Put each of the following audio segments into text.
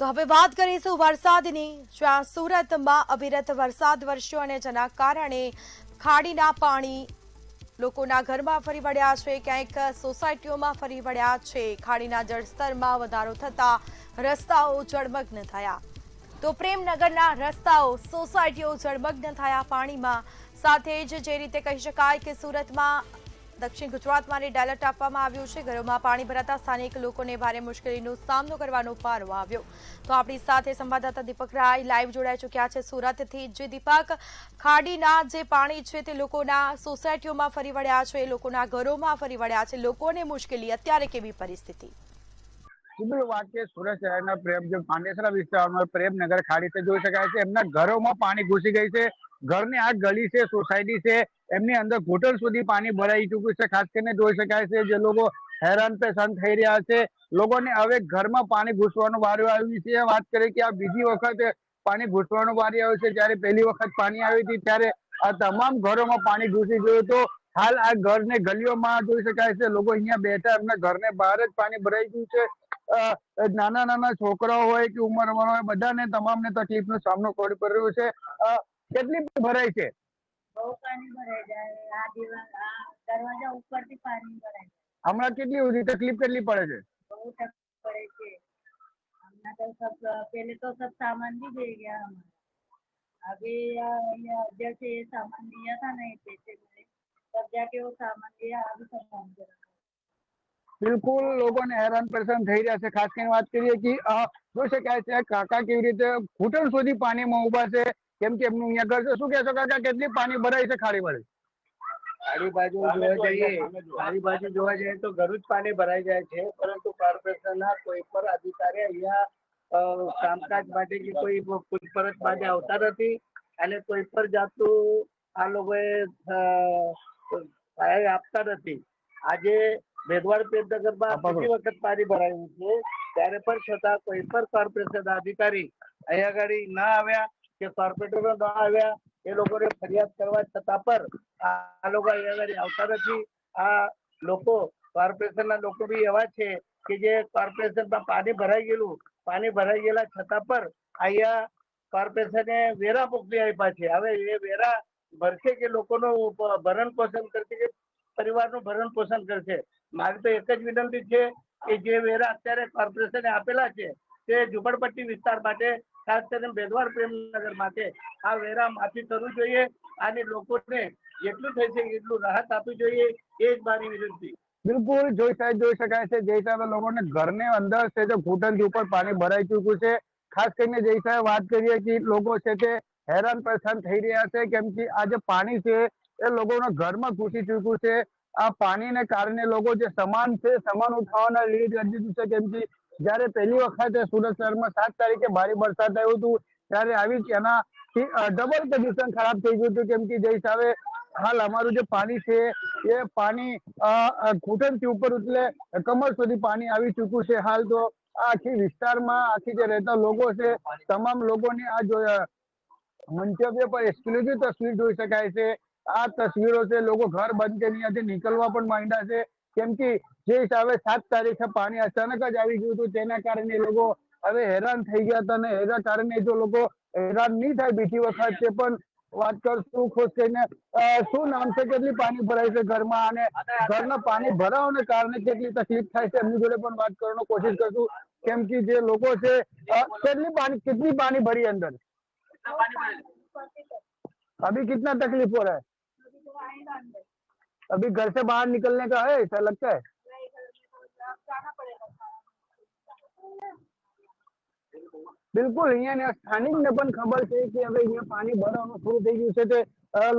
તો હવે વાત કરીશું વરસાદની, જ્યાં સુરતમાં અવિરત વરસાદ વરસ્યો અને જેના કારણે ખાડીના પાણી લોકોના ઘરમાં ફરી વળ્યા છે, ક્યાંક સોસાયટીઓમાં ફરી વળ્યા છે। ખાડીના જળસ્તરમાં વધારો થતા રસ્તાઓ જળમગ્ન થયા। તો પ્રેમનગરના રસ્તાઓ, સોસાયટીઓ જળમગ્ન થયા પાણીમાં। સાથે જ જે રીતે કહી શકાય કે સુરતમાં દક્ષિણ ગુજરાતમાં રેડ એલર્ટ આપવામાં આવ્યું છે। ઘરોમાં પાણી ભરાતા સ્થાનિક લોકોને ભારે મુશ્કેલીનો સામનો કરવાનો પારો આવ્યો। તો આપણી સાથે સંવાદદાતા દીપક રાય લાઈવ જોડાઈ ચૂક્યા છે સુરતથી। જે દીપક, ખાડીના જે પાણી છે તે લોકોના સોસાયટીઓમાં ફરી વળ્યા છે, લોકોના ઘરોમાં ફરી વળ્યા છે, લોકોને મુશ્કેલી, અત્યારે કેવી પરિસ્થિતિ? વાત છે સુરત શહેરના પાંડેસરા વિસ્તારમાં પ્રેમનગર ખાડી से જોઈ શકાય છે એમના ઘરોમાં પાણી ઘૂસી ગઈ છે। ઘરની આ ગલી છે, સોસાયટી છે, એમની અંદર ઘૂંટણ સુધી પાણી ભરાઈ ચૂક્યું છે। ખાસ કરીને જોઈ શકાય છે જે લોકો હેરાન પરેશાન થઈ રહ્યા છે, લોકોને હવે ઘરમાં પાણી ઘૂસવાનું વારો આવ્યું છે। વાત કરીએ કે આ બીજી વખત પાણી ઘૂસવાનું વારો આવ્યું છે। જ્યારે પહેલી વખત પાણી આવી હતી ત્યારે આ તમામ ઘરોમાં પાણી ઘૂસી ગયું હતું। હાલ આ ઘરને ગલીઓમાં જોઈ શકાય છે, લોકો અહીંયા બેઠા, એમના ઘરને બહાર જ પાણી ભરાઈ ગયું છે। નાના નાના છોકરાઓ હોય કે ઉંમરમાં હોય, બધાને તમામને તકલીફનો સામનો કરવો પડી રહ્યો છે। કેટલી ભરાય છે? બહુ પાણી ભરાઈ જાય, આ દરવાજા ઉપરથી પાણી ભરાય જાય। હમણાં કેટલી તકલીફ કેટલી પડે છે? બહુ તકલીફ પડે છે। हमने तो सब पहले तो सब सामान भी दे गया हमारा। अभी जैसे ये सामान दिया था ना, ये पैसे मिले तब जाके वो सामान दिया, अभी सब काम कर रहा है। બિલકુલ લોકોને હેરાન પરેશાન થઈ રહ્યા છે। ખાસ કરીને વાત કરીએ કે જોઈ શકાય છે કાકા કેવી રીતે ઘૂંટણ સુધી પાણીમાં ઉભા છે, કેમ કે એમનું અહીંયા ઘર છે। શું કહેશો કાકા, કેટલી પાણી ભરાય છે ખાડી વાળી? ખાડી બાજુ જોવા જઈએ તો ઘરું જ પાણી ભરાઈ જાય છે, પરંતુ કોર્પોરેશનના કોઈ પણ અધિકારી અહીંયા કામકાજ માટે કે કોઈ પૂછપરછ માટે આવતા નથી અને કોઈ પણ જાતનું આ લોકોએ સહાય આપતા નથી। આજે ભેદવાડ પ્રેમનગરમાં બીજી વખત પાણી ભરાયું છે, ત્યારે પણ છતાં કોઈ પણ કોર્પોરેશનના અધિકારી અહીંયા આગળ ના આવ્યા કે કોર્પોરેટરો ના આવ્યા, એ લોકોને ફરિયાદ કરવા છતાં પર આ લોકો અહીંયા આગળ આવતા નથી। આ લોકો કોર્પોરેશનના લોકો બી એવા છે કે જે કોર્પોરેશનમાં પાણી ભરાઈ ગયેલા છતાં પર અહીંયા કોર્પોરેશને વેરા મોકલી આપ્યા છે। હવે એ વેરા ભરશે કે લોકોનું ભરણ પોષણ કરશે કે પરિવારનું ભરણ પોષણ કરશે? મારી તો એક જ વિનંતી છે કે જે વેરા અત્યારે કોર્પોરેશને આપેલા છે તે ઝુંપડપટ્ટી વિસ્તાર માટે, ખાસ કરીને ભેદવાડ પ્રેમનગર માટે આ વેરા માફી કરવું જોઈએ અને લોકોને જેટલું થઈ શકે એટલું રાહત આપવી જોઈએ, એ જ મારી વિનંતી। બિલકુલ જોઈ શકાય છે જે હિસાબે લોકોને ઘરને અંદર છે તે ઘૂંટણથી ઉપર પાણી ભરાઈ ચૂક્યું છે। ખાસ કરીને જે હિસાબે વાત કરીએ કે લોકો છે તે હેરાન પરેશાન થઈ રહ્યા છે, કેમ કે આ જે પાણી છે એ લોકોના ઘરમાં ઘૂસી ચૂક્યું છે। આ પાણીને કારણે લોકો જે સામાન છે, સામાન ઉઠાવવાના લીડ કરી દીધું છે, કેમ કે જયારે પહેલી વખત સુરત શહેરમાં 7 તારીખે ભારે વરસાદ આવ્યું હતું ત્યારે આવી એનાથી ડબલ કન્ડિશન ખરાબ થઈ ગયું હતું, કેમ કે જે હિસાબે હાલ અમારું જે પાણી છે એ પાણી ઘૂંટણથી ઉપર એટલે કમર સુધી પાણી આવી ચૂક્યું છે। હાલ તો આખી વિસ્તારમાં આખી જે રહેતા લોકો છે, તમામ લોકોની આ મંતવ્ય પર એક્સક્લુઝિવ તસવીર જોઈ શકાય છે। આ તસવીરો છે, લોકો ઘર બંધ કરીને અહીંયાથી નીકળવા પણ માંડ્યા છે, કેમ કે જે હિસાબે 7 તારીખે પાણી અચાનક જ આવી ગયું હતું તેના કારણે લોકો હવે હેરાન થઈ ગયા હતા। અને એના કારણે જો લોકો હેરાન નહીં થાય બીજી વખત, તે પણ વાત કરશું ખુશ થઈને। શું નામ છે, કેટલી પાણી ભરાય છે ઘરમાં, અને ઘરના પાણી ભરાવાને કારણે કેટલી તકલીફ થાય છે, એમની જોડે પણ વાત કરવાનો કોશિશ કરશું, કેમ કે જે લોકો છે કેટલી પાણી ભરી अंदर? अभी कितना तकलीफ हो रहा है? अभी घर से बाहर निकलने का है, ऐसा लगता है? બિલકુલ અહીંયા સ્થાનિકને પણ ખબર છે કે હવે અહીંયા પાણી ભરાવાનું શરૂ થઈ ગયું છે, તે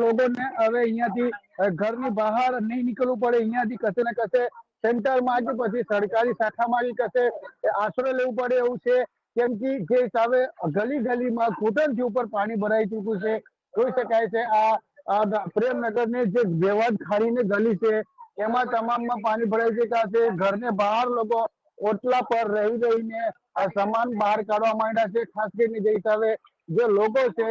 લોકોને હવે અહીંયાથી ઘરની બહાર નહીં નીકળવું પડે, અહીંયાથી કશે ને કશે સેન્ટરમાં કે પછી સરકારી શાખામાં કશે આશરો લેવું પડે એવું છે, કેમ કે જે હિસાબે ગલીમાં ઘૂંટણથી ઉપર પાણી ભરાઈ ચૂક્યું છે। જોઈ શકાય છે આ પ્રેમનગરની જે વેવાદ ખાડીની ગલી છે એમાં તમામમાં પાણી ભરાઈ ચૂક્યા છે। ઘરને બહાર લોકો ઓટલા પર રહી રહીને સામાન બહાર કાઢવા માંડ્યા છે। ખાસ કરીને જે હિસાબે જે લોકો છે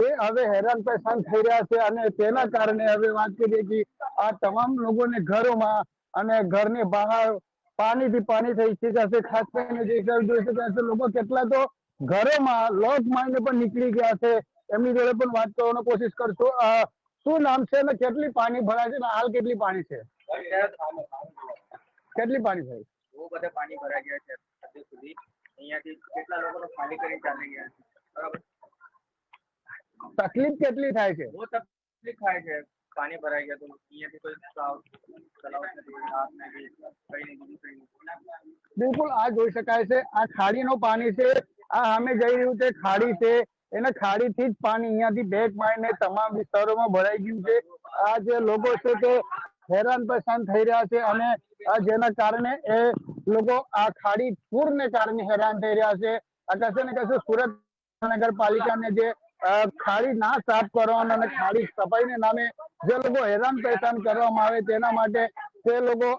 એ હવે હેરાન પરેશાન થઈ રહ્યા છે, અને તેના કારણે હવે વાત કરીએ કે આ તમામ લોકોને ઘરોમાં અને ઘરની બહાર પાણીથી પાણી થઈ શકાશે. ખાસ કરીને જે હિસાબે જોઈ શકાય છે લોકો કેટલા તો ઘરોમાં લોક મારીને પણ નીકળી ગયા છે. એમની જોડે પણ વાત કરવાનો કોશિશ કરશો. શું નામ છે અને કેટલી પાણી ભરાય છે અને હાલ કેટલી પાણી છે? કેટલી પાણી થઈ? બહુ બધા પાણી ભરાઈ ગયા છે હજુ સુધી. અહીંયાથી કેટલા લોકો ખાલી કરી ચાલી ગયા છે. બરાબર, તકલીફ કેટલી થાય છે? બહુ તકલીફ થાય છે. પાણી ભરાઈ ગયા તો અહીંયાથી કોઈ તલાવ નથી, રાત નથી, કઈ નહીં, બીજું કઈ નહીં. બિલકુલ આ જોઈ શકાય છે. આ ખાડીનું પાણી છે. આ સામે જઈ રહ્યું છે ખાડી છે. એના ખાડીથી જ પાણી અહીંયાથી બેક મારીને તમામ વિસ્તારોમાં ભરાઈ ગયું છે. આ જે લોકો છે તે હેરાન પરેશાન થઈ રહ્યા છે અને જેના કારણે એ લોકો આ ખાડી પૂરને કારણે હેરાન થઈ રહ્યા છે. આ કશે ને કશે સુરત નગરપાલિકાને જે ખાડી ના સાફ કરવાના અને ખાડી સફાઈને નામે જે લોકો હેરાન પરેશાન કરવામાં આવે તેના માટે તે લોકો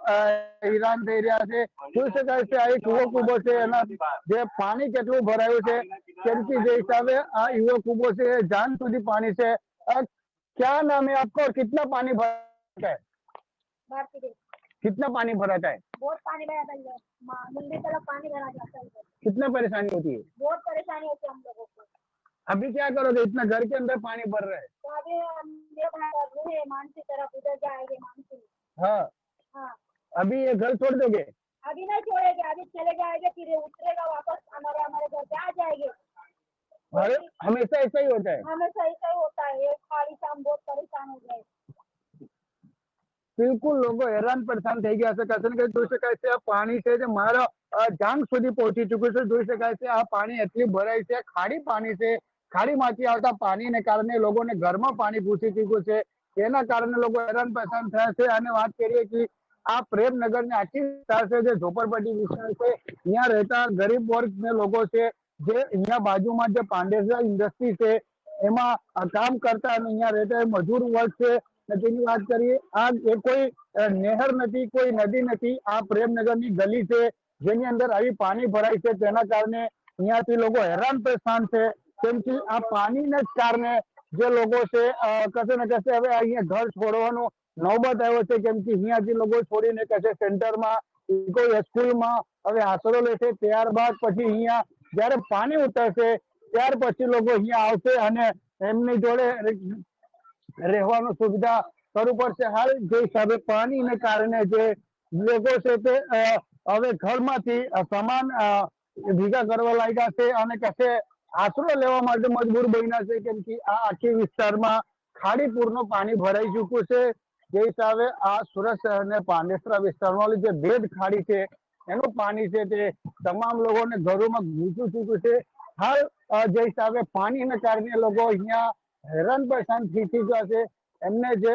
હેરાન થઈ રહ્યા છે. જોઈ શકાય છે આ એક યુવક ઉભો છે. એના જે પાણી કેટલું ભરાયું છે કેમ કે જે હિસાબે આ યુવક ઉભો છે જાન સુધી પાણી છે. क्या नाम है आपका और कितना पानी भरा है? कितना पानी भरा है? बहुत पानी भरा था इधर, मंदिर तरफ पानी भरा जाता है इधर। कितना परेशानी होती है? बहुत परेशानी होती है हम लोगों को। अभी क्या करोगे? इतना घर के अंदर पानी भर रहा है. तो अभी हम ये है मानसी तरफ उधर जाएंगे मानसी। हाँ, हाँ, अभी ये घर छोड़ दोगे? अभी नहीं छोड़ेंगे, अभी चले जाएंगे, फिर उतरेगा वापस हमारे घर पे आ जाएंगे। अरे हमेशा ऐसा ही होता है. हमेशा ऐसा ही होता है, ये खाली शाम बहुत परेशान हो गए। બિલકુલ લોકો હેરાન પરેશાન થઈ ગયા છે. કશે ને કશે જોઈ શકાય છે આ પાણી છે જે મારા જાંગ સુધી પહોંચી ચૂક્યું છે. જોઈ શકાય છે આ પાણી એટલી ભરાઈ છે. ખાડી પાણી છે. ખાડીમાંથી આવતા પાણીને કારણે લોકોને ઘરમાં પાણી ઘૂસી ચૂક્યું છે. તેના કારણે લોકો હેરાન પરેશાન થયા છે. અને વાત કરીએ કે આ પ્રેમનગરની આખી વિસ્તાર છે જે ઝોપડપટ્ટી વિસ્તાર છે. અહીંયા રહેતા ગરીબ વર્ગને લોકો છે જે અહીંયા બાજુમાં જે પાંડેસરા ઇન્ડસ્ટ્રી છે એમાં કામ કરતા અને અહીંયા રહેતા મજૂર વર્ગ છે. તેની વાત કરીએ આ એ કોઈ નહેર નથી, કોઈ નદી નથી. આ પ્રેમનગરની ગલી છે જેની અંદર આવી પાણી ભરાય છે. તેના કારણે અહીંયાથી લોકો હેરાન પરેશાન છે. કેમ કે આ પાણીને જ કારણે જે લોકો છે કશે ને કશે હવે અહીંયા ઘર છોડવાનો નौबत આવ્યો છે. કેમ કે અહીંયાથી લોકો છોડીને કશે સેન્ટરમાં કોઈ સ્કૂલમાં હવે આશરો લેશે. ત્યારબાદ પછી અહીંયા જયારે પાણી ઉતરશે ત્યાર પછી લોકો અહીંયા આવશે અને એમની જોડે રહેવાનું સુવિધા કરવું પડશે. હાલ જે હિસાબે પાણીને કારણે જે લોકો છે તે હવે ઘરમાંથી સામાન ભેગા કરવા લાગ્યા છે અને કશે આશરો લેવા માટે મજબૂર બન્યા છે. કેમ કે આ આખી વિસ્તારમાં ખાડીપુરનું પાણી ભરાઈ ચૂક્યું છે. જે હિસાબે આ સુરત શહેરને પાંડેસરા વિસ્તારમાં જે ભેદ ખાડી છે એનું પાણી છે તે તમામ લોકોને ઘરોમાં ઘૂસી ચૂક્યું છે. હાલ જે હિસાબે પાણીને કારણે લોકો અહીંયા હેરાન પરેશાન થઈ ચૂક્યા છે. એમને જે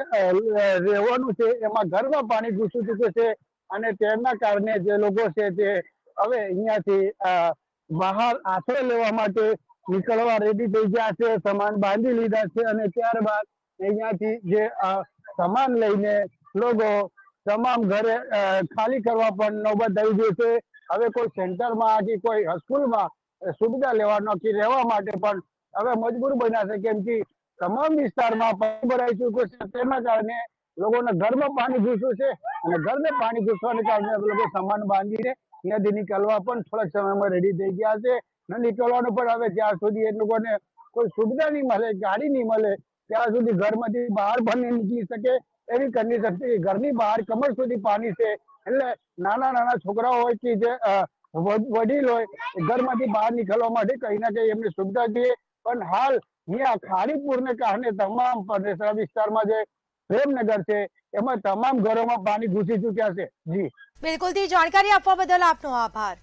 રહેવાનું છે એમાં ઘરમાં પાણી ઘૂસી ચૂક્યું છે અને તેના કારણે જે લોકો છે તે હવે અહીંયાથી બહાર આશ્રય લેવા માટે નીકળવા રેડી થઈ ગયા છે. સામાન બાંધી લીધા છે અને ત્યારબાદ અહીંયાથી જે સામાન લઈને લોકો તમામ ઘરે ખાલી કરવા પણ નौबत આવી ગઈ છે. હવે કોઈ સેન્ટરમાં કે કોઈ સ્કૂલમાં સુવિધા લેવાનો કે રહેવા માટે પણ હવે મજબૂર બન્યા છે. કેમ કે તમામ વિસ્તારમાં પાણી ભરાઈ ચૂક્યું છે. તેના કારણે લોકોના ઘરમાં પાણી ઘૂસ્યું છે અને ઘરને પાણી ઘૂસવાને કારણે લોકો સામાન બાંધીને અહીંયાથી નીકળવા પણ થોડાક સમયમાં રેડી થઈ ગયા છે. ન નીકળવાનું પણ હવે જ્યાં સુધી એ લોકોને કોઈ સુવિધા નહીં મળે, ગાડી નહીં મળે ત્યાં સુધી ઘરમાંથી બહાર પણ નહીં નીકળી શકે એવી કન્ડિશન છે. ઘરની બહાર કમર સુધી પાણી છે. એટલે નાના નાના છોકરાઓ હોય કે જે વડીલ હોય ઘરમાંથી બહાર નીકળવા માટે કઈ ના કઈ એમની સુવિધા જોઈએ. પણ હાલ અહીંયા ખાડીપુરને કારણે તમામ પાંડેસરા વિસ્તારમાં જે પ્રેમનગર છે એમાં તમામ ઘરોમાં પાણી ઘૂસી ચૂક્યા છે. જી બિલકુલથી જાણકારી આપવા બદલ આપનો આભાર.